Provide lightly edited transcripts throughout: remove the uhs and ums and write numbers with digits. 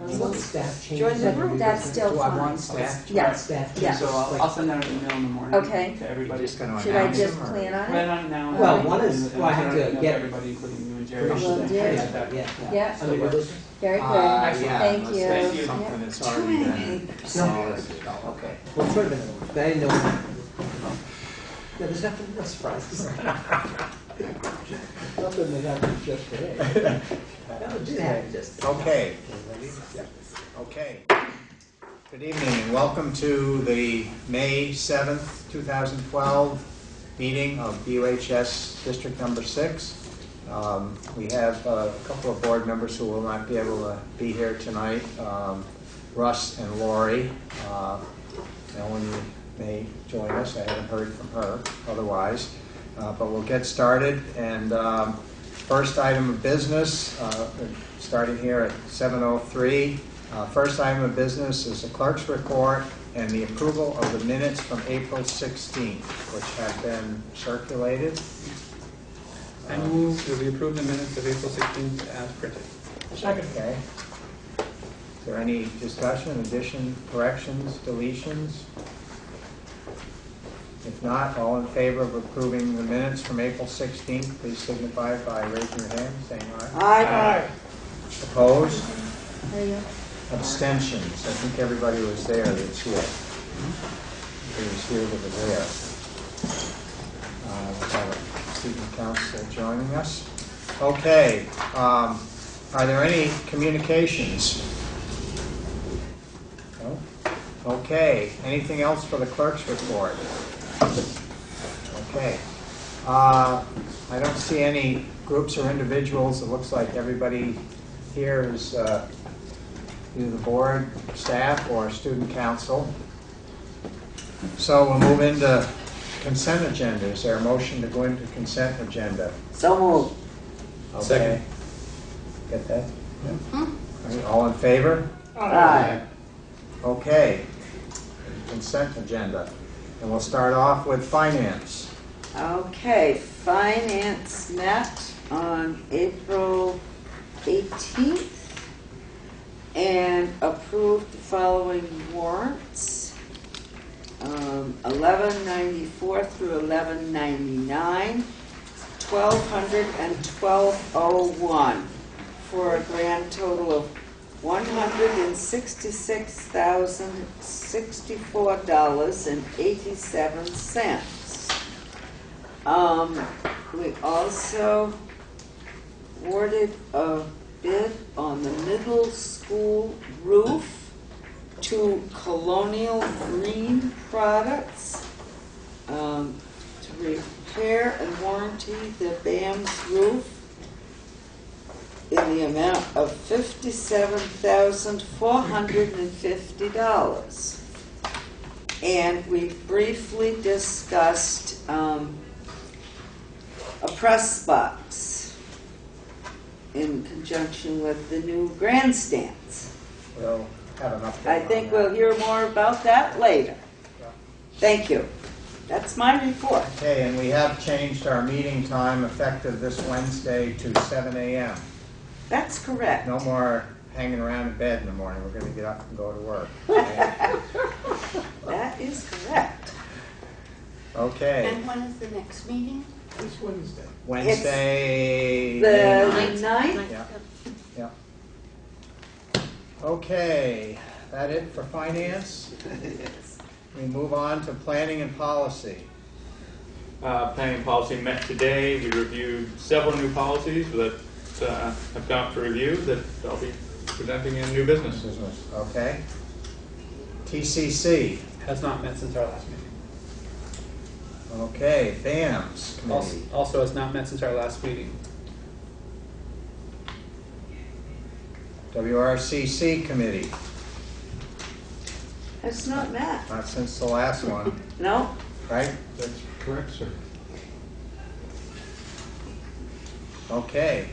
You want staff changes? Join the group. That's still Do I fine. want staff? Yeah. Staff Yeah. changes? So I'll send out an email in the morning. Okay. To everybody. Just gonna Should I announce just them, or- plan on Plan it? on it now. Well, and one is- and well, I have send to out email get everybody, including you and Jerry. Permission Will to do. have that, yeah. Yeah. So new business? Very good. Yeah, Thank let's you. say Yeah. something that's already been solid. Okay. Well, it's sort of been, but I didn't know. No, there's nothing, no surprises. Nothing that happened just today. Nothing did happen just today. Okay. Okay. Good evening and welcome to the May 7th, 2012 meeting of BUHS District Number 6. We have a couple of board members who will not be able to be here tonight, Russ and Lori. Ellen may join us. I haven't heard from her otherwise. But we'll get started. And first item of business, starting here at 7:03. First item of business is the clerk's report and the approval of the minutes from April 16th, which have been circulated. I move that we approve the minutes of April 16th as printed. Second. Okay. Is there any discussion, addition, corrections, deletions? If not, all in favor of approving the minutes from April 16th, please signify by raising your hand, saying aye. Aye. Opposed? There you go. Abstentions. I think everybody was there that's here. Everybody was here that was there. We have a student council joining us. Okay. Are there any communications? No? Okay. Anything else for the clerk's report? Okay. I don't see any groups or individuals. It looks like everybody here is either the board, staff, or student council. So we'll move into consent agenda. Is there a motion to go into consent agenda? So moved. Okay. Second. Get that? Yeah. All right, all in favor? Aye. Okay. Consent agenda. And we'll start off with finance. Okay, finance met on April 18th and approved the following warrants. 1194 through 1199, 1200 and 1201 for a grand total of $166,064.87. We also awarded a bid on the middle school roof to Colonial Green Products to repair and warranty the BAM's roof in the amount of $57,450. And we briefly discussed a press box in conjunction with the new grandstands. We'll have an update I on think that. we'll hear more about that later. Yeah. Thank you. That's my report. Okay, and we have changed our meeting time effective this Wednesday to 7 a.m. That's correct. No more hanging around in bed in the morning. We're going to get up and go to work. That is correct. Okay. And when is the next meeting? This Wednesday. Wednesday. The May 9th? Yeah. Yeah. Okay. That it for finance? We move on to planning and policy. Planning and policy met today. We reviewed several new policies that have come up for review that I'll be presenting in new business. Okay. TCC. Has not met since our last meeting. Okay. BAMS committee. Also has not met since our last meeting. WRCC committee. It's not met. Not since the last one, No? right? That's correct, sir. Okay.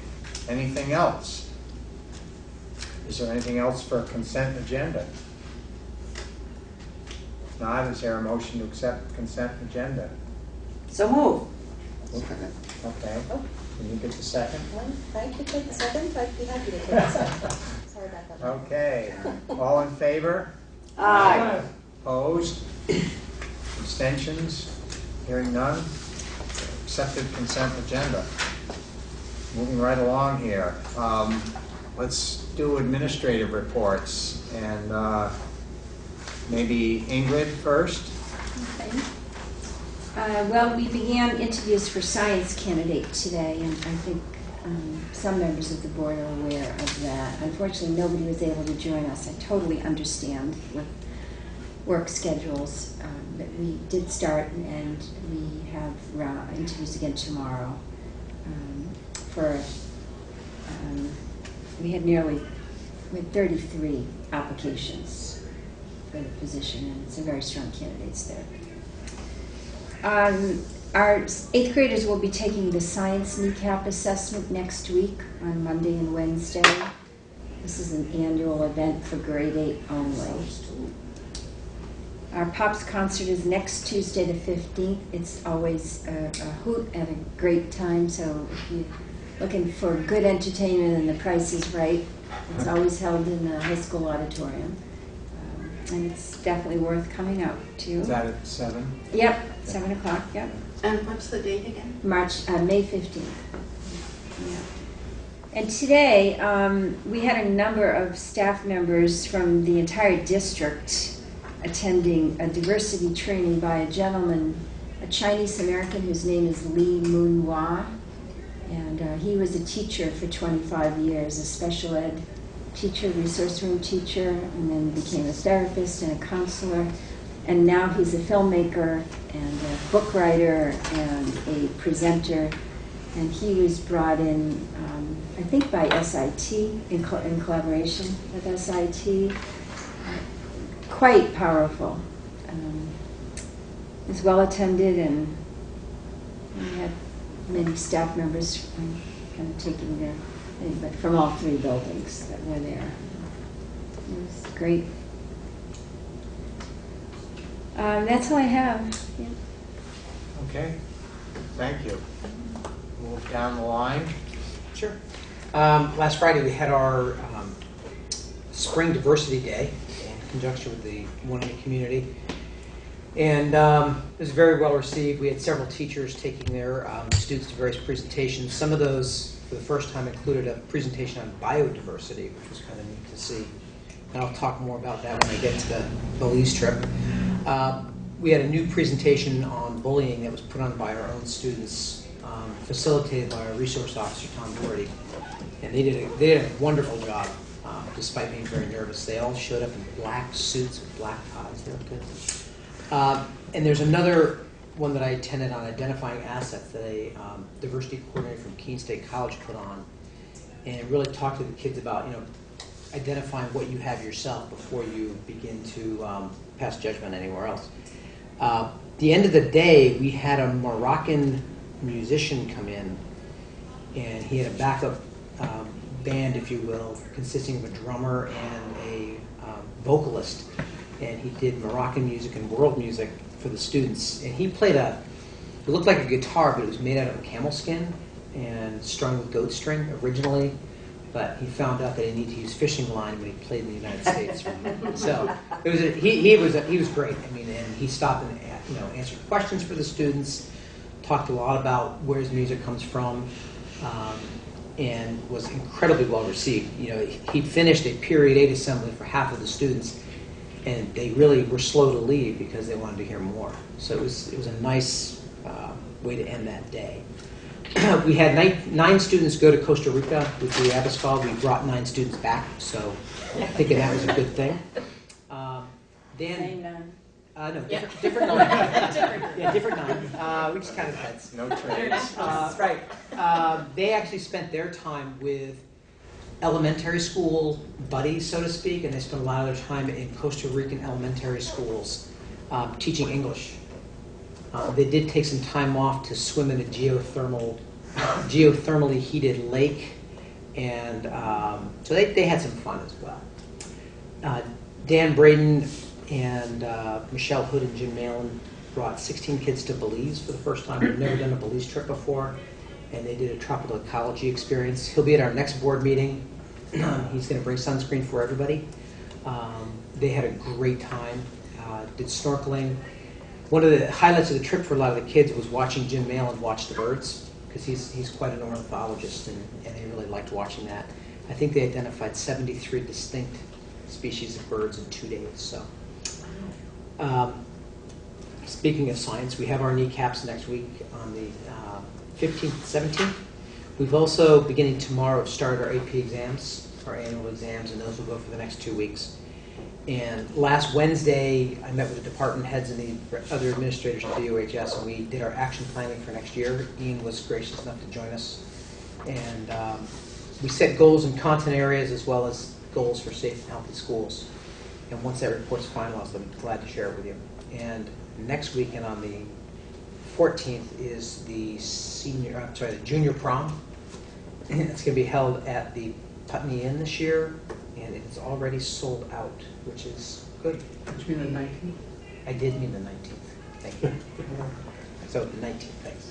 Anything else? Is there anything else for consent agenda? If not, is there a motion to accept consent agenda? So move. Okay. Can you get the second? I could take the second. I'd be happy to take the second. Sorry. Okay, all in favor? Aye. Opposed? Abstentions? Hearing none? Accepted consent agenda. Moving right along here. Let's do administrative reports, and maybe Ingrid first? Okay. Well, we began interviews for science candidate today, and I think some members of the board are aware of that. Unfortunately, nobody was able to join us. I totally understand with work schedules, but we did start, and we have interviews again tomorrow. We had 33 applications for the position, and some very strong candidates there. Our 8th graders will be taking the science kneecap assessment next week on Monday and Wednesday. This is an annual event for grade 8 only. Our Pops concert is next Tuesday the 15th. It's always a hoot and a great time, so if you're looking for good entertainment and the price is right, it's always held in the high school auditorium. And it's definitely worth coming out to. Is that at 7? Yep, 7 o'clock, yep. And what's the date again? May 15th. Yeah. And today, we had a number of staff members from the entire district attending a diversity training by a gentleman, a Chinese American whose name is Lee Moon Hua. And he was a teacher for 25 years, a special ed teacher, resource room teacher, and then became a therapist and a counselor. And now he's a filmmaker and a book writer and a presenter. And he was brought in, I think, by SIT, in collaboration with SIT. Quite powerful. It was well attended, and we had many staff members kind of taking their thing, but from all 3 buildings that were there. It was great. That's all I have. Yeah. Okay, thank you. Move down the line. Sure. Last Friday we had our Spring Diversity Day in conjunction with the one in the community. And it was very well received. We had several teachers taking their students to various presentations. Some of those, for the first time, included a presentation on biodiversity, which was kind of neat to see. And I'll talk more about that when I get to the Belize trip. We had a new presentation on bullying that was put on by our own students, facilitated by our resource officer, Tom Doherty. And they did a wonderful job, despite being very nervous. They all showed up in black suits with black ties. They looked good. And there's another one that I attended on identifying assets that a diversity coordinator from Keene State College put on, and really talked to the kids about, identifying what you have yourself before you begin to pass judgment anywhere else. The end of the day, we had a Moroccan musician come in, and he had a backup band, if you will, consisting of a drummer and a vocalist. And he did Moroccan music and world music for the students. And he played it looked like a guitar, but it was made out of camel skin and strung with goat string originally. But he found out that he needed to use fishing line when he played in the United States. So it was he was great. I mean, and he stopped and answered questions for the students, talked a lot about where his music comes from, and was incredibly well received. He finished a period 8 assembly for half of the students, and they really were slow to leave because they wanted to hear more. So it was a nice way to end that day. We had 9 students go to Costa Rica with the Abascal. We brought 9 students back, so thinking that was a good thing. Dan, no, different 9. Yeah, different 9. We just counted heads. No trades. Right. They actually spent their time with elementary school buddies, so to speak, and they spent a lot of their time in Costa Rican elementary schools teaching English. They did take some time off to swim in a geothermally heated lake, and so they had some fun as well. Dan Braden and Michelle Hood and Jim Malin brought 16 kids to Belize for the first time. They've never done a Belize trip before, and they did a tropical ecology experience. He'll be at our next board meeting He's going to bring sunscreen for everybody. They had a great time. Did snorkeling. One of the highlights of the trip for a lot of the kids was watching Jim Malin watch the birds, because he's quite an ornithologist, and they really liked watching that. I think they identified 73 distinct species of birds in 2 days. So, speaking of science, we have our kneecaps next week on the 15th, 17th. We've also, beginning tomorrow, started our AP exams, our annual exams, and those will go for the next 2 weeks. And last Wednesday, I met with the department heads and the other administrators at BOHS, and we did our action planning for next year. Ian was gracious enough to join us. And we set goals in content areas as well as goals for safe and healthy schools. And once that report's finalized, I'm glad to share it with you. And next weekend on the 14th is the junior prom. It's going to be held at the Putney Inn this year, and it's already sold out, which is good. Did you mean the 19th? I did mean the 19th. Thank you. So the 19th, thanks.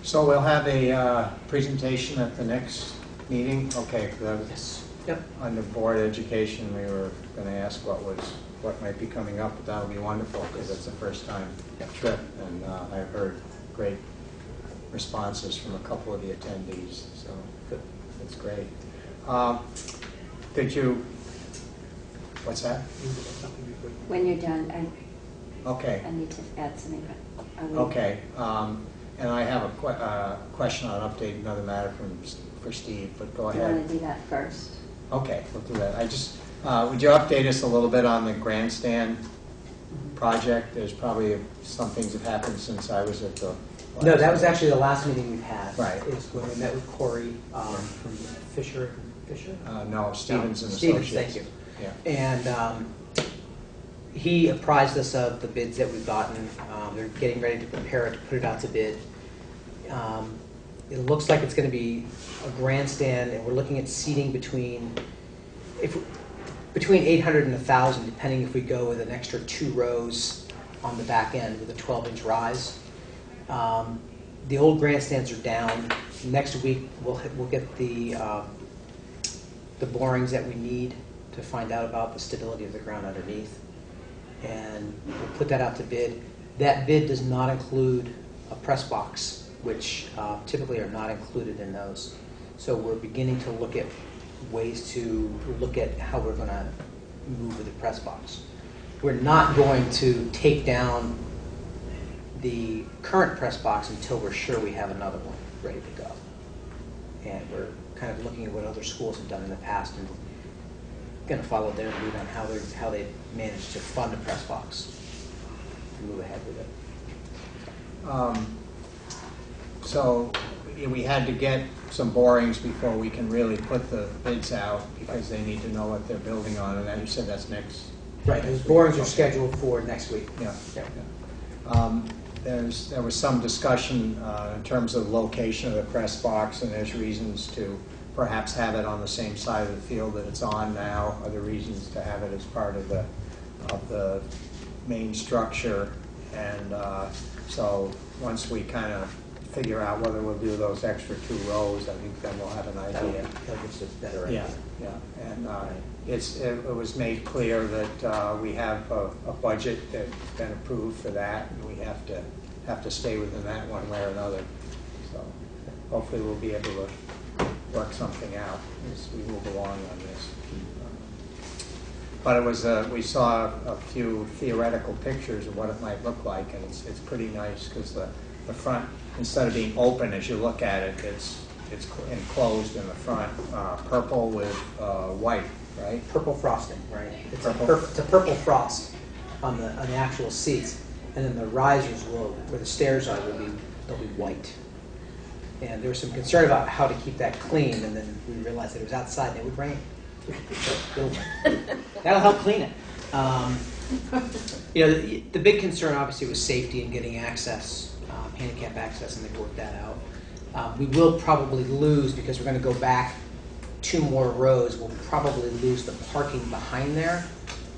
So we'll have a presentation at the next meeting. Okay, Yes. Yep. under board education, we were going to ask what might be coming up, but that'll be wonderful because it's a first-time trip, and I've heard great responses from a couple of the attendees, so that's great. Did you? What's that? When you're done, Okay. I need to add something. Okay. And I have a question on update another matter for Steve, but go Do you ahead. want to do that first? Okay, we'll do that. I just, would you update us a little bit on the grandstand project? There's probably some things have happened since I was at the... No, that was actually the last meeting we've had. Right. Is when we met with Corey from Fisher? No, Stevens and Stevens, Associates. thank you. Yeah. And he apprised us of the bids that we've gotten. They're getting ready to prepare it, to put it out to bid. It looks like it's going to be a grandstand, and we're looking at seating between 800 and 1,000, depending if we go with an extra 2 rows on the back end with a 12-inch rise. The old grandstands are down. Next week we'll get the borings that we need to find out about the stability of the ground underneath, and we'll put that out to bid. That bid does not include a press box, which typically are not included in those. So we're beginning to look at ways to look at how we're going to move with the press box. We're not going to take down the current press box until we're sure we have another one ready to go. And we're kind of looking at what other schools have done in the past and going to follow their lead on how they managed to fund a press box and move ahead with it. So we had to get some borings before we can really put the bids out because they need to know what they're building on, and as you said, that's next. Right, those borings are scheduled for next week. Yeah. There was some discussion in terms of location of the press box, and there's reasons to perhaps have it on the same side of the field that it's on now. Other reasons to have it as part of the main structure, and so once we kind of figure out whether we'll do those extra 2 rows, I think then we'll have an idea. That gives us a better idea. Yeah, and it was made clear that we have a budget that's been approved for that, and we have to stay within that one way or another. So hopefully we'll be able to work something out as we move along on this. But it was we saw a few theoretical pictures of what it might look like, and it's pretty nice because the front, instead of being open as you look at it, it's enclosed in the front, purple with white, right? Purple frosting, right? It's Purple. it's a purple frost on the actual seats, and then the risers where the stairs are they'll be white. And there was some concern about how to keep that clean, and then we realized that it was outside and it would rain. So that'll help clean it. The big concern obviously was safety and getting access, handicap access, and they've worked that out. We will probably lose, because we're going to go back 2 more rows, we'll probably lose the parking behind there.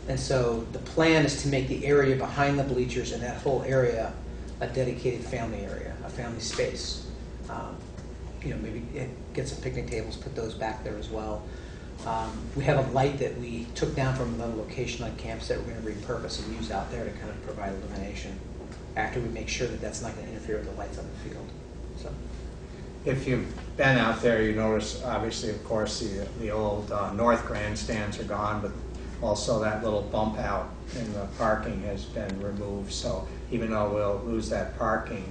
And so the plan is to make the area behind the bleachers and that whole area a dedicated family area, a family space. maybe get some picnic tables, put those back there as well. We have a light that we took down from another location on campus that we're going to repurpose and use out there to kind of provide illumination after we make sure that that's not going to interfere with the lights on the field. So, If you've been out there, you notice, obviously, of course, the old north grandstands are gone, but also that little bump out in the parking has been removed. So even though we'll lose that parking,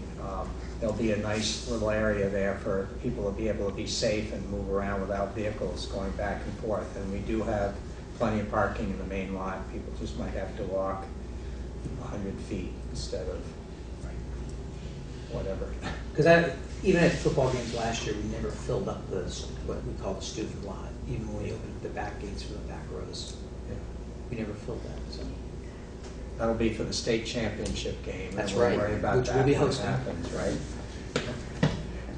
there'll be a nice little area there for people to be able to be safe and move around without vehicles going back and forth. And we do have plenty of parking in the main lot. People just might have to walk 100 feet instead of whatever. because even at football games last year, we never filled up what we call the student lot, even when we opened the back gates for the back rows. Yeah. We never filled that. So. That'll be for the state championship game. That's and we'll right, worry about which that we'll be when it hosting. happens, right?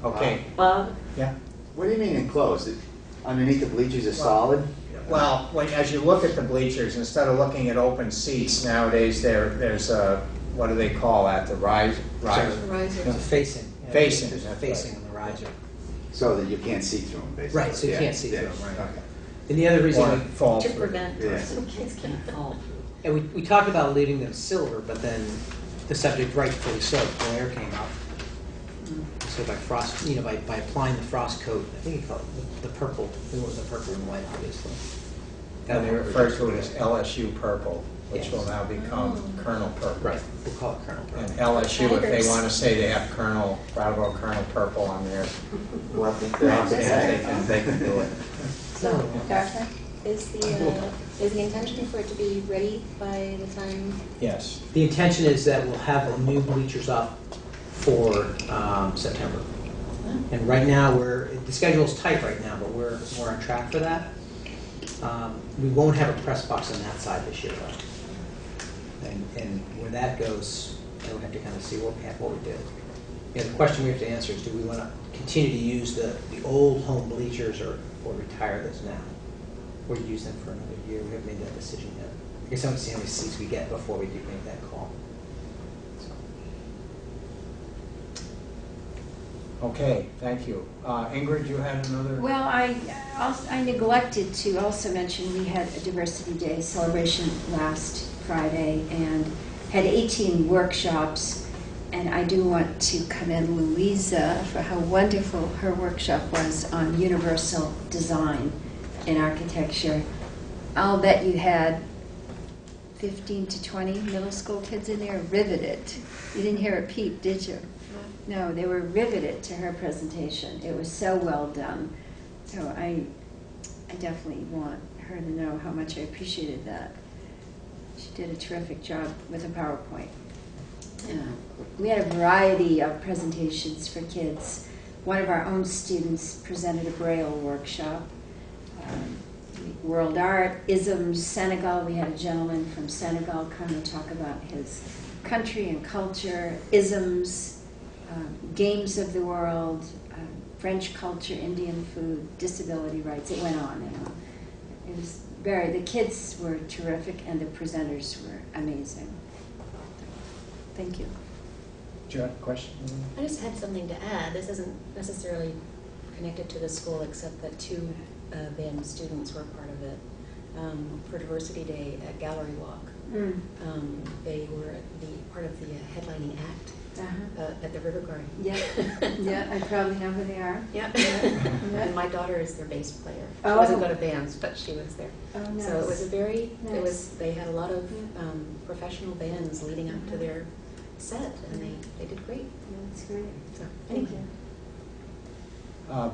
Okay, Bob? yeah. What do you mean enclosed? Underneath the bleachers is solid? Well, as you look at the bleachers, instead of looking at open seats, nowadays there's a, what do they call that, the rise? Riser. It's a facing. Facing, There's a that's facing right. on the riser. So that you can't see through them, basically? Right, so you Yeah, can't see yeah, through 'em, right. okay. And the other reason, Or fall To through. prevent Yeah. some kids can't fall. and we talked about leaving them silver, but then the subject rightfully so, glare came up. So by frost, by applying the frost coat, I think you call it the purple, we went with the purple and white, obviously. And they refer to it as LSU purple, which Yes. will now become Colonel Purple. Right, we'll call it Colonel Purple. And LSU, if they Tigers. want to say they have Brattleboro Colonel Purple on there, Well, they can do it. So, Dartha, is the intention for it to be ready by the time? Yes. The intention is that we'll have the new bleachers up for September. And right now, the schedule's tight right now, but we're on track for that. We won't have a press box on that side this year, though. And where that goes, we'll have to kind of see what we do. The question we have to answer is, do we want to continue to use the old home bleachers or retire those now? Or use them for another year? We haven't made that decision yet. I guess I want to see how many seats we get before we do make that call. Okay, thank you. Ingrid, you had another? Well, I neglected to also mention we had a Diversity Day celebration last Friday and had 18 workshops. And I do want to commend Louisa for how wonderful her workshop was on universal design in architecture. I'll bet you had 15 to 20 middle school kids in there riveted. You didn't hear a peep, did you? No, they were riveted to her presentation. It was so well done. So I definitely want her to know how much I appreciated that. She did a terrific job with a PowerPoint. We had a variety of presentations for kids. One of our own students presented a Braille workshop. World art, isms, Senegal. We had a gentleman from Senegal come and talk about his country and culture, isms, games of the world, French culture, Indian food, disability rights. It went on and on. It was the kids were terrific and the presenters were amazing. Thank you. Do you have a question? I just had something to add. This isn't necessarily connected to the school, except that two band students were part of it for Diversity Day at Gallery Walk. They were part of the headlining act at the River Garden. Yeah, yeah, I probably know who they are. Yeah. And my daughter is their bass player. She Oh. wasn't going to bands, but she was there. Oh, nice. So it was Nice. they had a lot of professional bands leading up to their set, and they did great. That's great. So Thank anyway. you.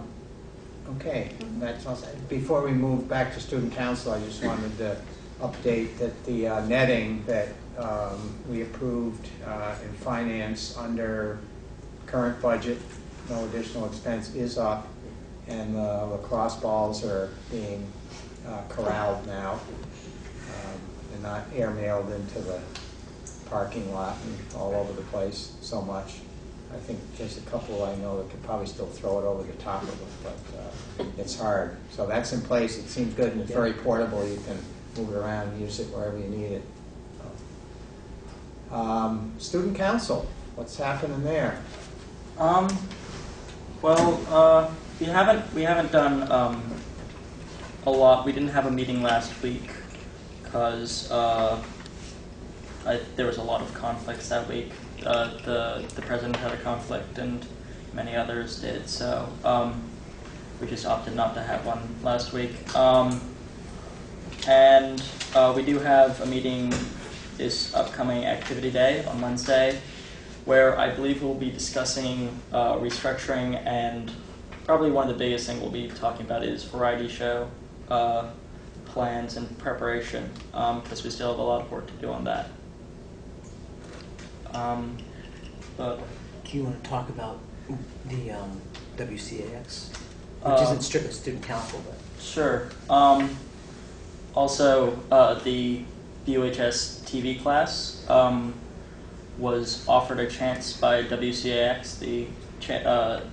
Okay, that's all. Before we move back to student council, I just wanted to update that the netting that we approved in finance under current budget, no additional expense, is up, and the lacrosse balls are being corralled now and not airmailed into the parking lot and all over the place so much. I think there's a couple I know that could probably still throw it over the top of it, but it's hard. So that's in place. It seems good, and it's very portable. You can move it around and use it wherever you need it. Student council, what's happening there? Well, we haven't done a lot. We didn't have a meeting last week because there was a lot of conflicts that week. The president had a conflict, and many others did. So we just opted not to have one last week. And we do have a meeting this upcoming activity day on Wednesday, where I believe we'll be discussing restructuring, and probably one of the biggest things we'll be talking about is variety show plans and preparation, because we still have a lot of work to do on that. But Do you want to talk about the WCAX, which isn't strictly student council, but sure. Also, the BUHS TV class was offered a chance by WCAX,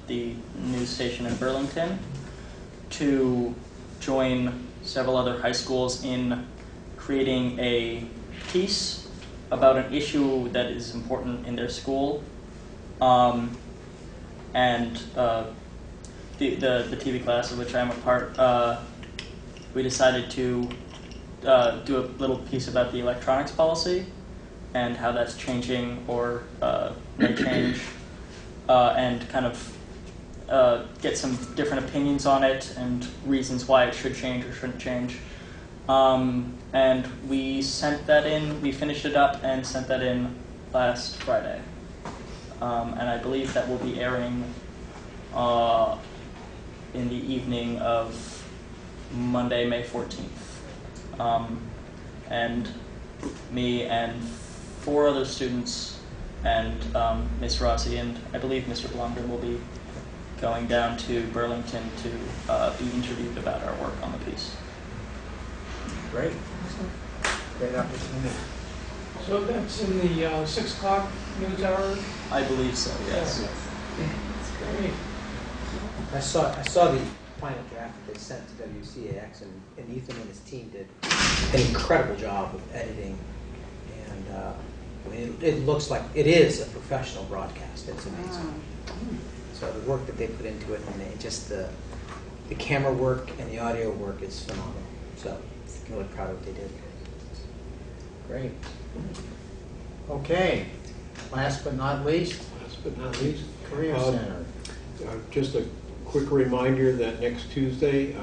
the news station in Burlington, to join several other high schools in creating a piece about an issue that is important in their school. And the TV class of which I'm a part, we decided to do a little piece about the electronics policy and how that's changing or may change, and kind of get some different opinions on it and reasons why it should change or shouldn't change. And we sent that in, we finished it up and sent that in last Friday. And I believe that will be airing in the evening of Monday, May 14th. And me and 4 other students and Ms. Rossi and I believe Mr. Blumgren will be going down to Burlington to be interviewed about our work on the piece. Great. Great opportunity. So that's in the 6 o'clock news hour? I believe so, yes. That's great. I saw the final draft that they sent to WCAX, and Ethan and his team did an incredible job of editing, and I mean, it looks like it is a professional broadcast. It's amazing. So the work that they put into it, and just the camera work and the audio work is phenomenal. So I'm really proud of what they did. Great. Okay. Last but not least, Career Center. Just a quick reminder that next Tuesday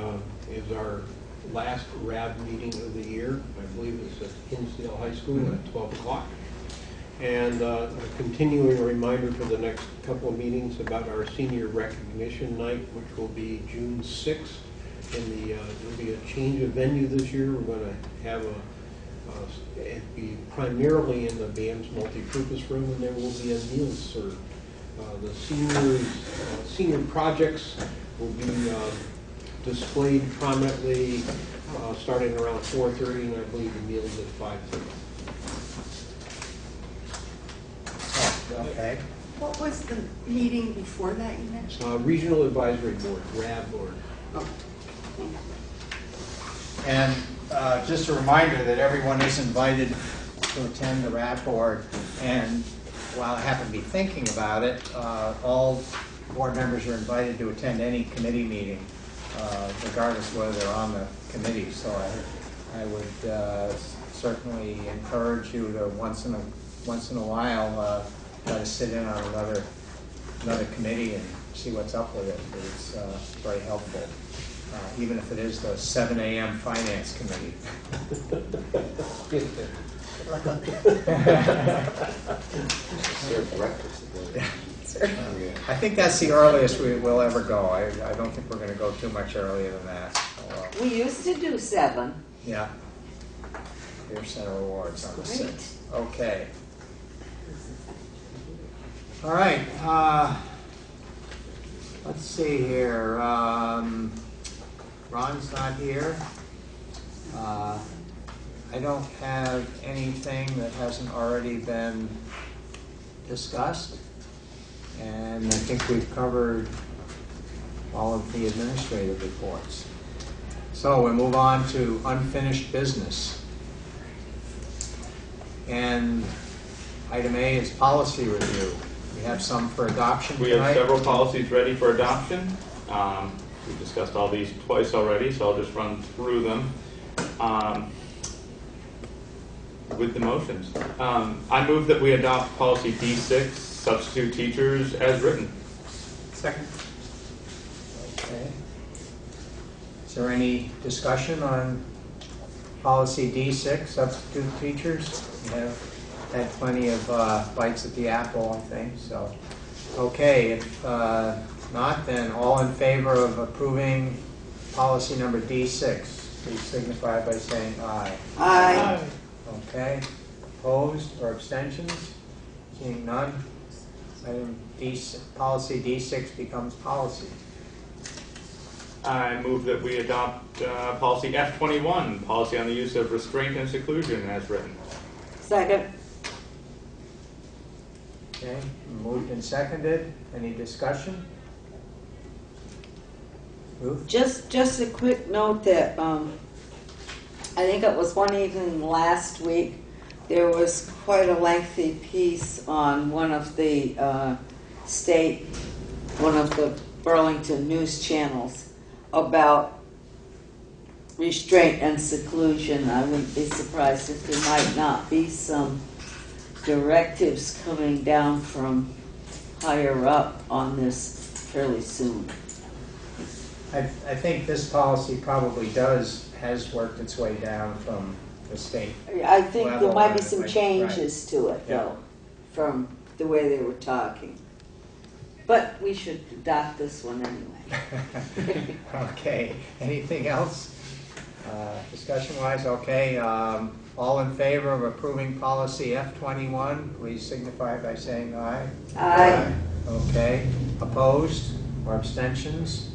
is our last RAB meeting of the year. I believe it's at Hinsdale High School at 12 o'clock. And a continuing reminder for the next couple of meetings about our senior recognition night, which will be June 6th. There'll be a change of venue this year. We're going to have it be primarily in the BAM's multi-purpose room, and there will be a meal served. The senior projects will be displayed prominently starting around 4:30, and I believe the meal is at 5:30. Okay. What was the meeting before that you mentioned? Regional Advisory Board, RAB Board. Oh. And just a reminder that everyone is invited to attend the RAB board. And while I happen to be thinking about it, all board members are invited to attend any committee meeting, regardless of whether they're on the committee. So I would certainly encourage you to once in a while try to sit in on another committee and see what's up with it. It's very helpful. Even if it is the 7 a.m. Finance Committee. Serve breakfast. I think that's the earliest we will ever go. I don't think we're going to go too much earlier than that. We used to do 7. Yeah. Career Center Awards on the 6th. Okay. All right. Let's see here. Ron's not here. I don't have anything that hasn't already been discussed. And I think we've covered all of the administrative reports. So we move on to unfinished business. And item A is policy review. We have some for adoption We have tonight. several policies ready for adoption. We've discussed all these twice already, so I'll just run through them with the motions. I move that we adopt policy D6, substitute teachers, as written. Second. Okay. Is there any discussion on policy D6, substitute teachers? We have had plenty of bites at the apple, I think, so. Okay, if not, then all in favor of approving policy number D6, please signify by saying aye. Aye. Okay, opposed or abstentions? Seeing none, item policy D6 becomes policy. I move that we adopt policy F21, policy on the use of restraint and seclusion, as written. Second. Okay, moved and seconded. Any discussion? Ruth? Just a quick note that I think it was one evening last week, there was quite a lengthy piece on one of the one of the Burlington news channels about restraint and seclusion. I wouldn't be surprised if there might not be some directives coming down from higher up on this fairly soon. I think this policy probably has worked its way down from the state. I think there level, might be some right, changes to it, Yeah. though, from the way they were talking. But we should adopt this one anyway. Okay, anything else? Discussion-wise, okay. All in favor of approving policy F21, please signify by saying aye. Aye. Okay, opposed or abstentions?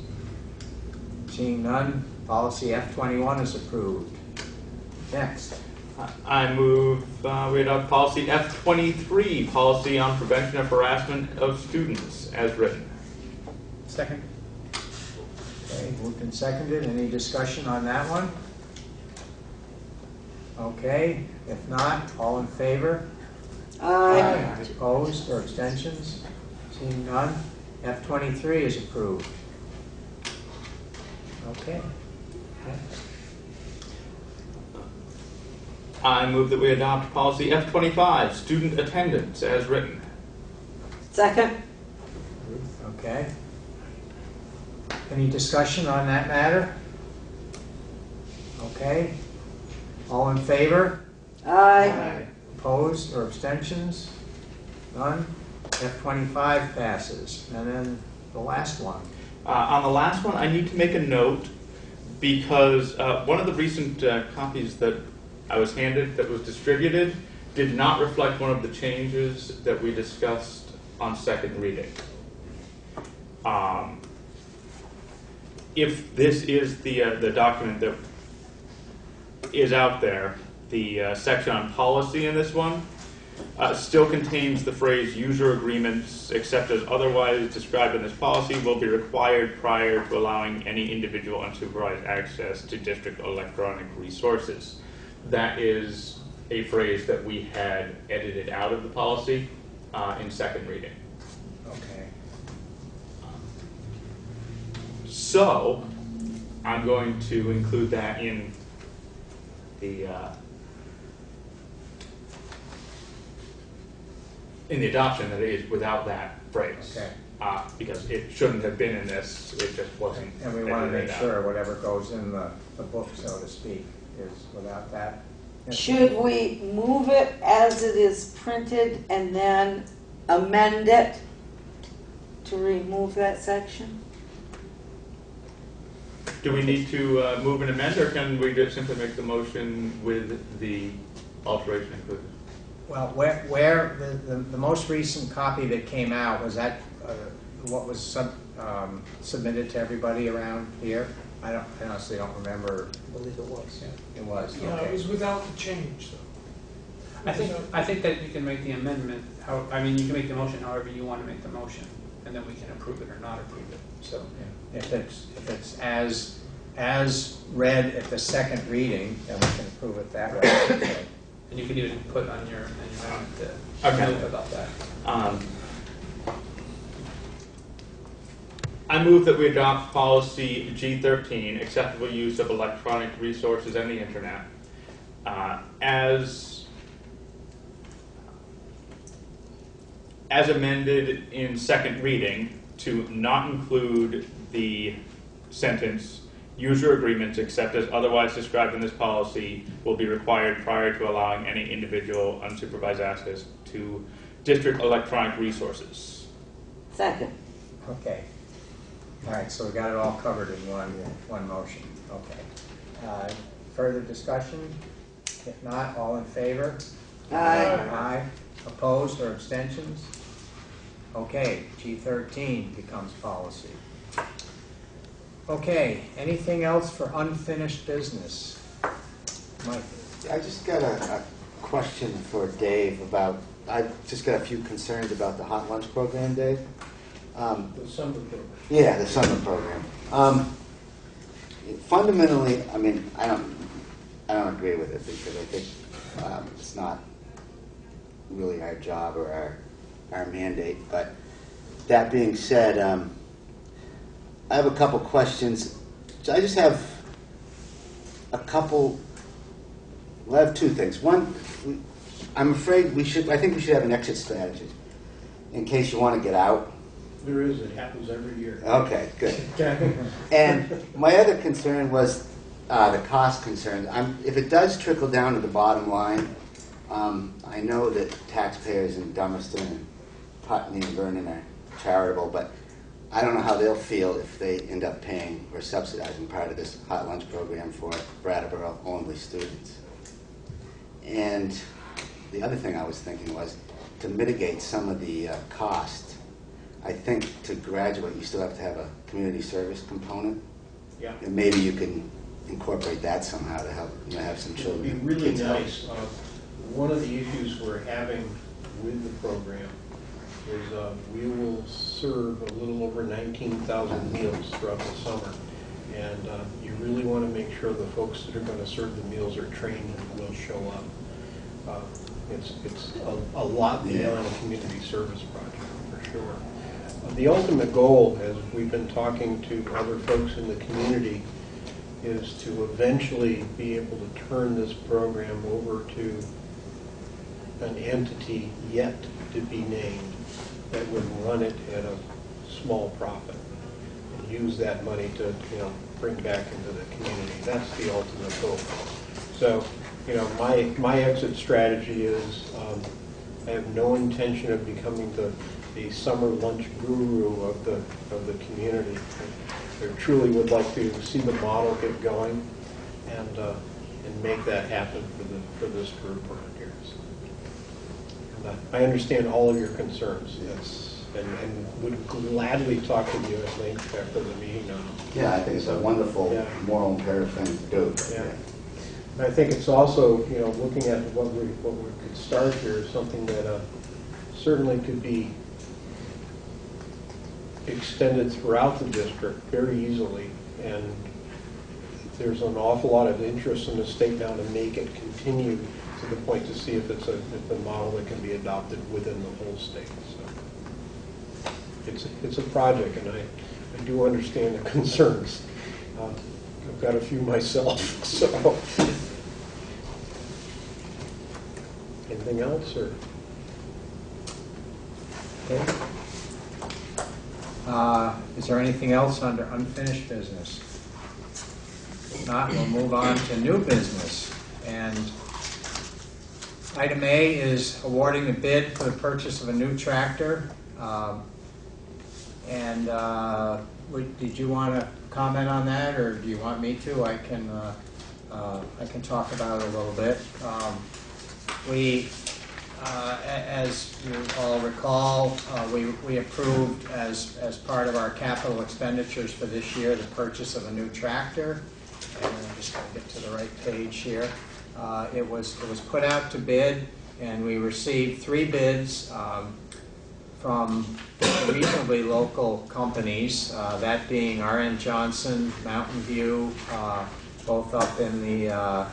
Seeing none, policy F21 is approved. Next. I move we adopt policy F23, policy on prevention of harassment of students, as written. Second. Okay, moved and seconded. Any discussion on that one? Okay, if not, all in favor? Aye. Opposed or abstentions? Seeing none, F23 is approved. Okay. I move that we adopt policy F25, student attendance, as written. Second. Okay. Any discussion on that matter? Okay. All in favor? Aye. Opposed or abstentions? None? F25 passes. And then the last one. On the last one, I need to make a note because one of the recent copies that I was handed, that was distributed, did not reflect one of the changes that we discussed on second reading. If this is the document that is out there, the section on policy in this one still contains the phrase user agreements except as otherwise described in this policy will be required prior to allowing any individual unsupervised access to district electronic resources. That is a phrase that we had edited out of the policy in second reading. Okay. So I'm going to include that in the adoption, that it is without that phrase. Okay. Because it shouldn't have been in this, it just wasn't. And we want to make edited out. sure whatever goes in the book, so to speak, is without that. Should we move it as it is printed and then amend it to remove that section? Do we need to move and amend, or can we just simply make the motion with the alteration included? Well, where the most recent copy that came out, was that what was submitted to everybody around here? I honestly don't remember. I believe it was. It was, Yeah, it okay. was without the change, though. I think that you can make the amendment, you can make the motion however you want to make the motion, and then we can approve it or not approve it, so. If it's as read at the second reading, then we can approve it that way. And you can even put on your amendment Okay. note about that. I move that we adopt policy G13, acceptable use of electronic resources and the internet, as amended in second reading, to not include the sentence, user agreements except as otherwise described in this policy will be required prior to allowing any individual unsupervised access to district electronic resources. Second. Okay. All right, so we got it all covered in one motion. Okay. Further discussion? If not, all in favor? Aye. Aye. Opposed or abstentions? Okay, G13 becomes policy. Okay, anything else for unfinished business? Mike? I just got a question for Dave about, I've just got a few concerns about the hot lunch program, Dave. The summer program. Yeah, the summer program. Fundamentally, I mean, I don't agree with it because I think it's not really our job or our mandate. But that being said, I have a couple questions. I just have a couple. Well, I have two things. One, I'm afraid I think we should have an exit strategy in case you want to get out. There is. It happens every year. Okay, good. And my other concern was the cost concerns. If it does trickle down to the bottom line, I know that taxpayers in Dummerston and Putney and Vernon are charitable, but I don't know how they'll feel if they end up paying or subsidizing part of this hot lunch program for Brattleboro only students. And the other thing I was thinking was to mitigate some of the cost. I think to graduate, you still have to have a community service component. Yeah. And maybe you can incorporate that somehow to help have some It children. would be really kids help. nice. One of the issues we're having with the program is we will serve a little over 19,000 meals throughout the summer. And you really want to make sure the folks that are going to serve the meals are trained and will show up. It's a lot beyond a community service project, for sure. The ultimate goal, as we've been talking to other folks in the community, is to eventually be able to turn this program over to an entity yet to be named that would run it at a small profit and use that money to bring back into the community. That's the ultimate goal. So, my exit strategy is I have no intention of becoming the summer lunch guru of the community. I truly would like to see the model get going and make that happen for this group around here. So, and I understand all of your concerns. Yes. And would gladly talk to you at length after the meeting. Yeah, I think it's a wonderful moral imperative thing to do. Yeah. And I think it's also, looking at what we could start here is something that certainly could be extended throughout the district very easily. And there's an awful lot of interest in the state now to make it continue to the point to see if it's a model that can be adopted within the whole state. So it's a project, and I do understand the concerns. I've got a few myself. So, anything else, or? Okay. Is there anything else under unfinished business? If not, we'll move on to new business. And item A is awarding the bid for the purchase of a new tractor. Did you want to comment on that, or do you want me to? I can talk about it a little bit. As you all recall, we approved as part of our capital expenditures for this year the purchase of a new tractor. And I'm just going to get to the right page here. It was put out to bid, and we received 3 bids from reasonably local companies, that being R.N. Johnson, Mountain View, both up in the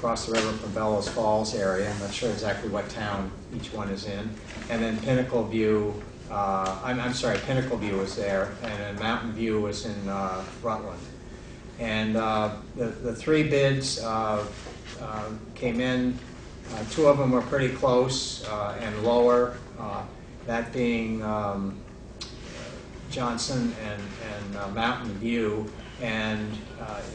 across the river from Bellows Falls area. I'm not sure exactly what town each one is in. And then Pinnacle View I'm sorry, Pinnacle View was there, and then Mountain View was in Rutland. And the three bids came in. Two of them were pretty close and lower, that being Johnson and Mountain View. And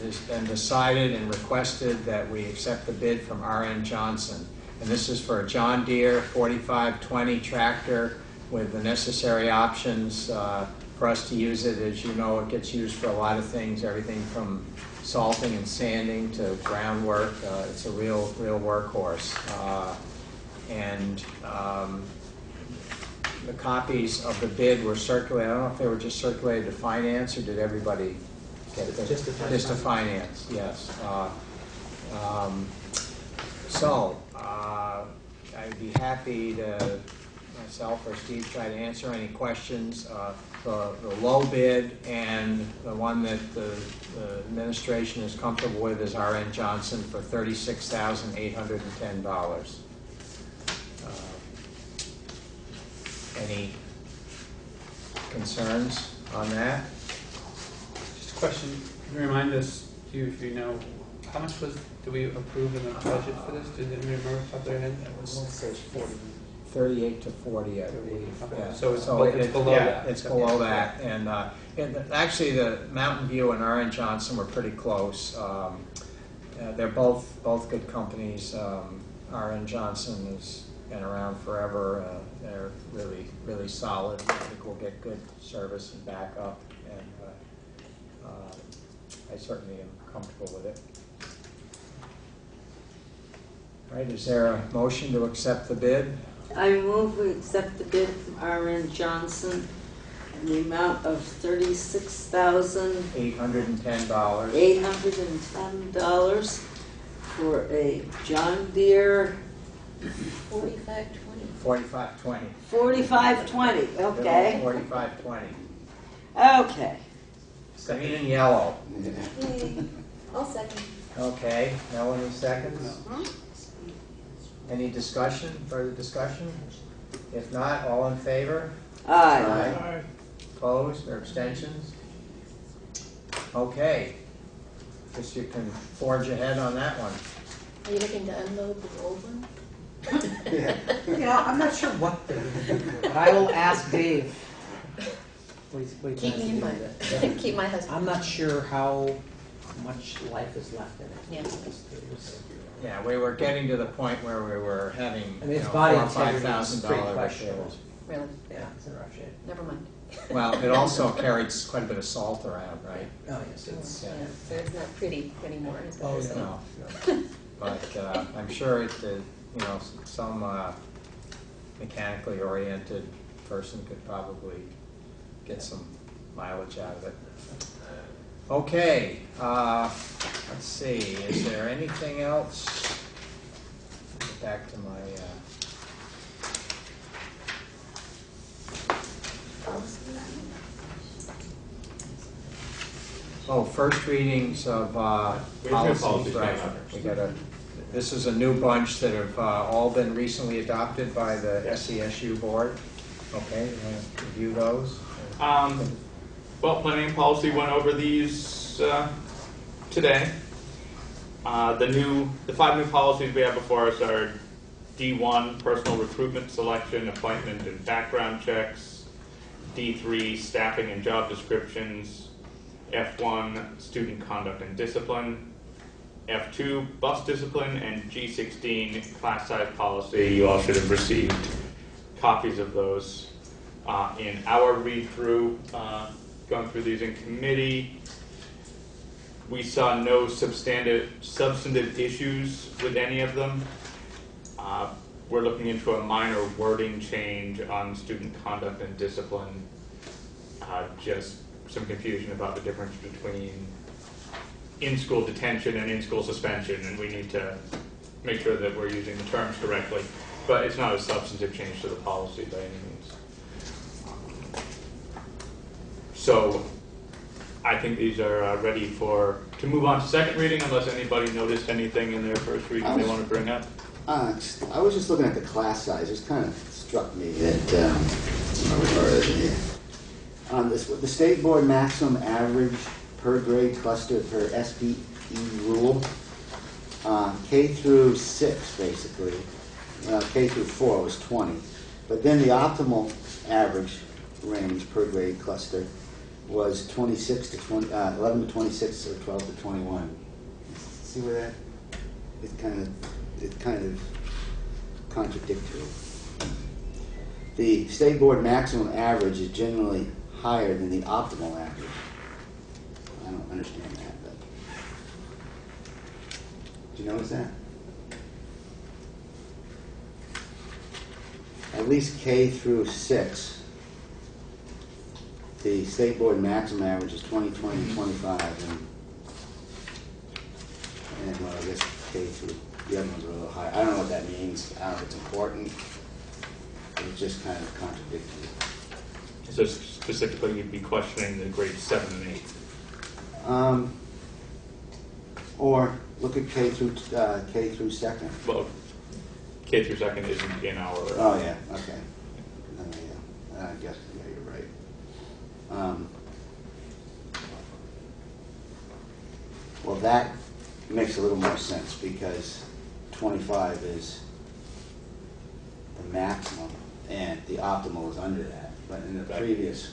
it has been decided and requested that we accept the bid from R.N. Johnson. And this is for a John Deere 4520 tractor with the necessary options for us to use it. As you know, it gets used for a lot of things, everything from salting and sanding to groundwork. It's a real workhorse. The copies of the bid were circulated. I don't know if they were just circulated to finance, or did everybody get it? Just to finance, yes. I'd be happy to, myself or Steve, try to answer any questions. The low bid and the one that the administration is comfortable with is R.N. Johnson for $36,810. Any concerns on that? Just a question, can you remind us, if you know, how much did we approve in the budget for this? Did anybody remember off their head? It was 40. 38 to 40, I believe. Yeah. So it's below that. It's below that. And actually, the Mountain View and R.N. Johnson were pretty close. They're both good companies. R.N. Johnson has been around forever. They're really solid. I think we'll get good service and backup. And I certainly am comfortable with it. All right, is there a motion to accept the bid? I move we accept the bid from R.N. Johnson in the amount of $810. $810 for a John Deere 4520. 4520. 4520, okay. 4520. Okay. Green and yellow. Yay. I'll second. Okay, no any seconds? Any discussion, further discussion? If not, all in favor? Aye. Opposed or abstentions? Okay. Guess you can forge ahead on that one. Are you looking to unload the old one? I'm not sure what they're going to do, but I will ask Dave. What he Keep plans me to in do mind. with it. Keep my husband. I'm not sure how much life is left in it. Yeah. Yeah, we were getting to the point where we were having, I mean, its $4,000 body or integrity is pretty $5,000 questionable. repairs. Really? Yeah, it's in rough shape. Never mind. Well, it also carried quite a bit of salt around, right? Oh, yes, it's... Yeah, so it's not pretty anymore, is what Oh, you're yeah. saying. No. But I'm sure some mechanically oriented person could probably get some mileage out of it. Okay, let's see, is there anything else? Get back to my, first readings of policies, right. This is a new bunch that have all been recently adopted by the SESU board. Okay, you want to review those? Well, planning and policy went over these today. The 5 new policies we have before us are D1, personal recruitment, selection, appointment, and background checks. D3, staffing and job descriptions. F1, student conduct and discipline. F2, bus discipline, and G16, class size policy. You all should have received copies of those in our read-through. Going through these in committee, we saw no substantive issues with any of them. We're looking into a minor wording change on student conduct and discipline. Just some confusion about the difference between in-school detention and in-school suspension, and we need to make sure that we're using the terms correctly. But it's not a substantive change to the policy by any means. So I think these are ready to move on to second reading, unless anybody noticed anything in their first reading they want to bring up. I was just looking at the class size. It's kind of struck me that, the state board maximum average per grade cluster per SPE rule, K through 6 basically, K through 4 was 20, but then the optimal average range per grade cluster was 26 to 20, 11 to 26 or 12 to 21. See where that? It kind of contradictory. The state board maximum average is generally higher than the optimal average. I don't understand that, but do you notice that? At least K through 6, the state board maximum average is 20, 20, and 25, and well, I guess K through, the other ones are a little higher. I don't know what that means. I don't know if it's important. It's just kind of contradictory. So specifically, you'd be questioning the grades 7 and 8. Or look at K through 2nd. Well, K through 2nd isn't in our. Oh yeah, okay. Yeah, I guess you're right. Well, that makes a little more sense because 25 is the maximum, and the optimal is under that. But in the previous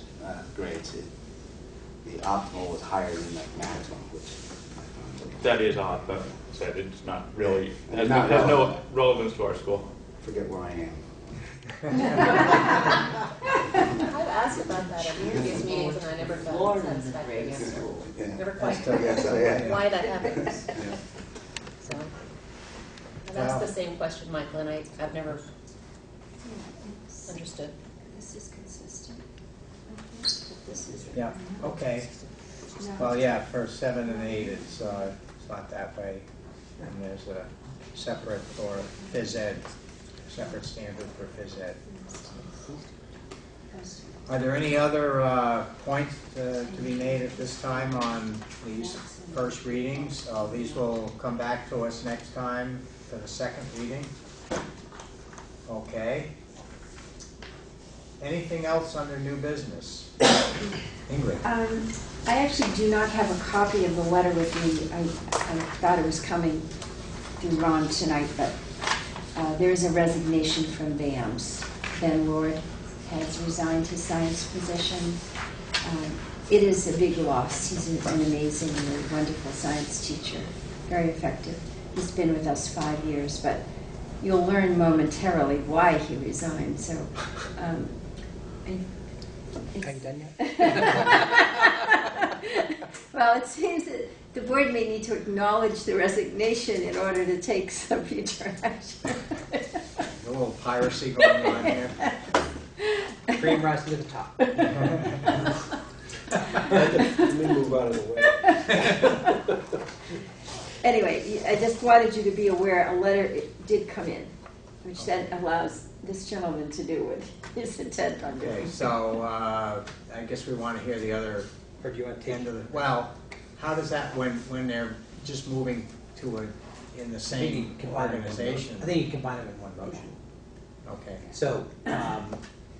grades, the optimal was higher than the maximum, which I found That is odd, but said it's not really has Not no relevance to our school. forget where I am. I've asked about that at previous meetings and I never felt satisfactory answer. Yeah. Never quite Still guess so, yeah. why that happens. Yeah. So I've asked the same question, Michael, and I've never understood. This is consistent. This is. Yeah, okay. Well, yeah, for 7 and 8, it's not that way. And there's a separate for phys ed, separate standard for phys ed. Are there any other points to be made at this time on these first readings? These will come back to us next time for the second reading. Okay. Anything else under new business? Ingrid? I actually do not have a copy of the letter with me. I thought it was coming through Ron tonight, but there is a resignation from BAMS. Ben Lord has resigned his science position. It is a big loss. He's an amazing and wonderful science teacher, very effective. He's been with us 5 years, but you'll learn momentarily why he resigned. So, Are you done yet? well, it seems that the board may need to acknowledge the resignation in order to take some future action. A little piracy going on here. Cream rising to the top. Let me move out of the way. Anyway, I just wanted you to be aware a letter did come in, which then allows this gentleman to do what his intent on doing. Okay, so I guess we want to hear the other Or do you want to take end of the, well, how does that, when they're just moving to in the same organization? I think you combine them in one motion. Okay. So,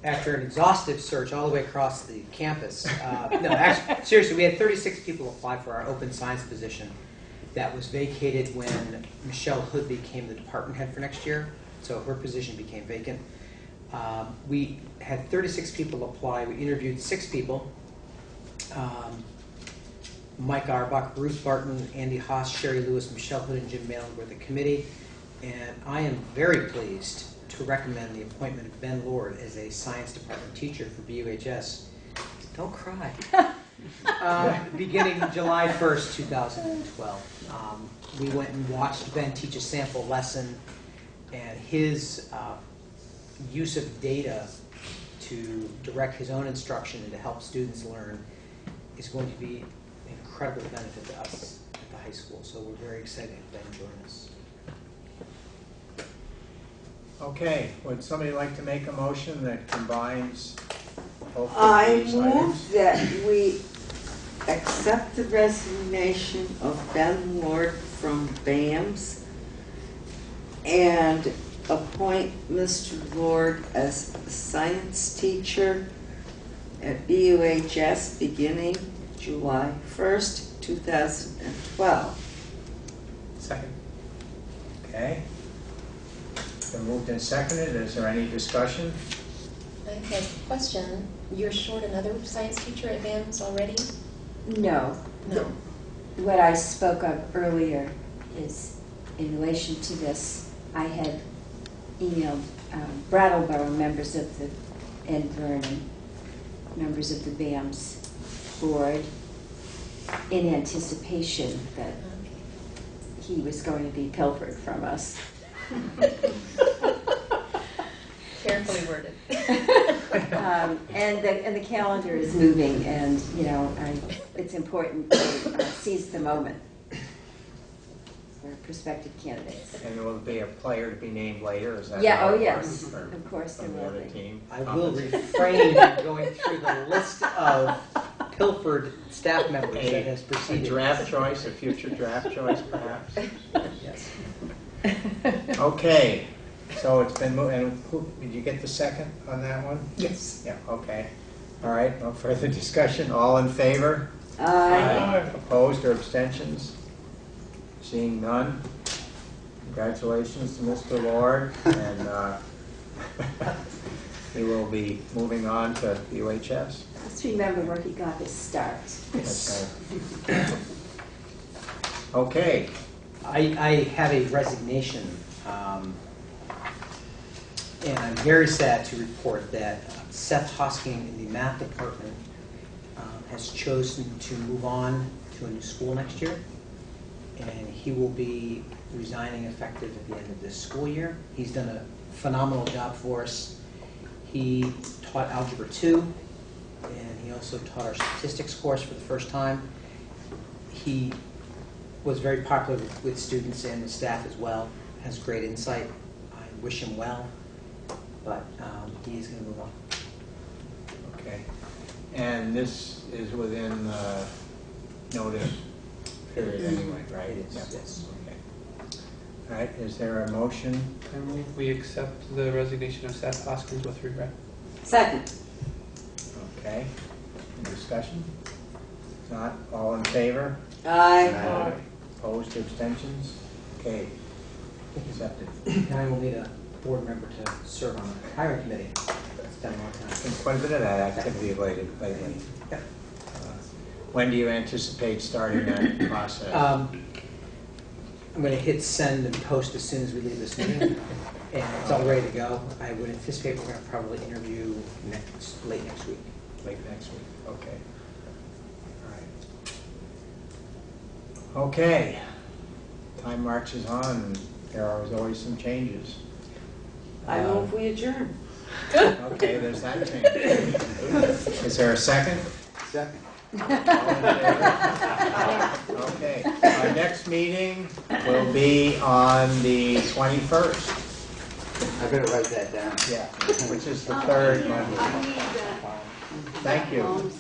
after an exhaustive search all the way across the campus, no, actually, seriously, we had 36 people apply for our open science position that was vacated when Michelle Hood became the department head for next year. So her position became vacant. We had 36 people apply. We interviewed 6 people. Mike Auerbach, Bruce Barton, Andy Haas, Sherry Lewis, Michelle Hood, and Jim Malin were the committee. And I am very pleased to recommend the appointment of Ben Lord as a science department teacher for BUHS. Don't cry. Beginning July 1st, 2012. We went and watched Ben teach a sample lesson, and his use of data to direct his own instruction and to help students learn is going to be an incredible benefit to us at the high school. So we're very excited to have Ben join us. Okay, would somebody like to make a motion that combines both of I these move items? that we accept the resignation of Ben Lord from BAMS and appoint Mr. Lord as a science teacher at BUHS beginning July 1st, 2012. Second. Okay. Been moved and seconded. Is there any discussion? I have a question. You're short another science teacher at BAMS already? No. No. What I spoke of earlier is in relation to this, I had emailed Brattleboro members of the, and Vernon, members of the BAMS board in anticipation that he was going to be pilfered from us. Carefully worded. And the calendar is moving, and you know, it's important to seize the moment for prospective candidates. And there will be a player to be named later, is that Yeah, how oh it yes, works? Or of course there from the will other be. team? I will refrain from going through the list of pilfered staff members that has A preceded. draft choice, a future draft choice, perhaps? Yes. Okay, so it's been moved, and who, did you get the second on that one? Yes. Yeah, okay. All right, no further discussion. All in favor? Aye. Opposed or abstentions? Seeing none. Congratulations to Mr. Lord, and he will be moving on to UHS. Let's remember where he got his start. That's right. Okay, I have a resignation, and I'm very sad to report that Seth Hosking in the math department has chosen to move on to a new school next year, and he will be resigning effective at the end of this school year. He's done a phenomenal job for us. He taught Algebra 2, and he also taught our statistics course for the first time. He was very popular with students and with staff as well, has great insight. I wish him well, but he's going to move on. okay. And this is within the notice period anyway, right? It is, Yep. yes. Okay. All right, is there a motion? I move we accept the resignation of Seth Hoskins with regret. Second. Okay. Any discussion? If not, all in favor? Aye. Opposed, abstentions? Okay, accepted. And I will need a board member to serve on the hiring committee. It's done a long time. Been quite a bit of that activity lately. Yeah. When do you anticipate starting that process? I'm going to hit send and post as soon as we leave this meeting, and it's all ready to go. I would anticipate we're going to probably interview late next week. Late next week, okay. All right. Okay, time marches on, and there are always some changes. I move we adjourn. Okay, there's that change. Is there a second? Second. All in favor? Okay, our next meeting will be on the 21st. I better write that down. Yeah, which is the third Monday. Thank you.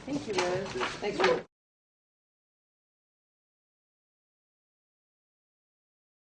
Thank you, Rose. Thanks for